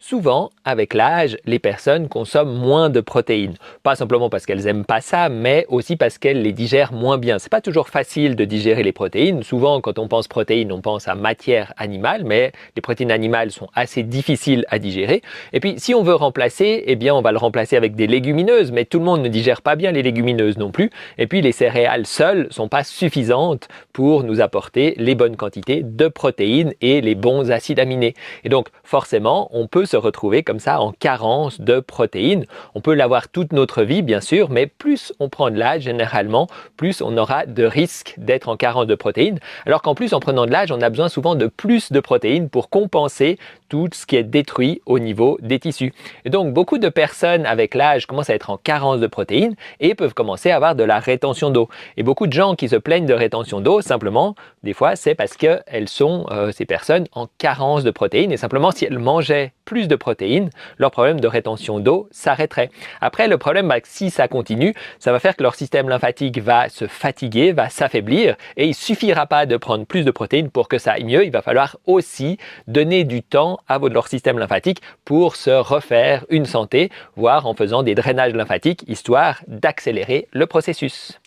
Souvent, avec l'âge, les personnes consomment moins de protéines. Pas simplement parce qu'elles n'aiment pas ça, mais aussi parce qu'elles les digèrent moins bien. C'est pas toujours facile de digérer les protéines. Souvent, quand on pense protéines, on pense à matière animale, mais les protéines animales sont assez difficiles à digérer. Et puis, si on veut remplacer, eh bien, on va le remplacer avec des légumineuses, mais tout le monde ne digère pas bien les légumineuses non plus. Et puis, les céréales seules sont pas suffisantes pour nous apporter les bonnes quantités de protéines et les bons acides aminés. Et donc, forcément, on peut se retrouver comme ça en carence de protéines. On peut l'avoir toute notre vie, bien sûr, mais plus on prend de l'âge, généralement, plus on aura de risques d'être en carence de protéines. Alors qu'en plus, en prenant de l'âge, on a besoin souvent de plus de protéines pour compenser tout ce qui est détruit au niveau des tissus. Et donc, beaucoup de personnes avec l'âge commencent à être en carence de protéines et peuvent commencer à avoir de la rétention d'eau. Et beaucoup de gens qui se plaignent de rétention d'eau, simplement, des fois, c'est parce qu'elles sont, ces personnes, en carence de protéines. Et simplement, si elles mangeaient plus de protéines, leur problème de rétention d'eau s'arrêterait. Après, le problème, si ça continue, ça va faire que leur système lymphatique va se fatiguer, va s'affaiblir et il ne suffira pas de prendre plus de protéines pour que ça aille mieux. Il va falloir aussi donner du temps à leur système lymphatique pour se refaire une santé, voire en faisant des drainages lymphatiques, histoire d'accélérer le processus.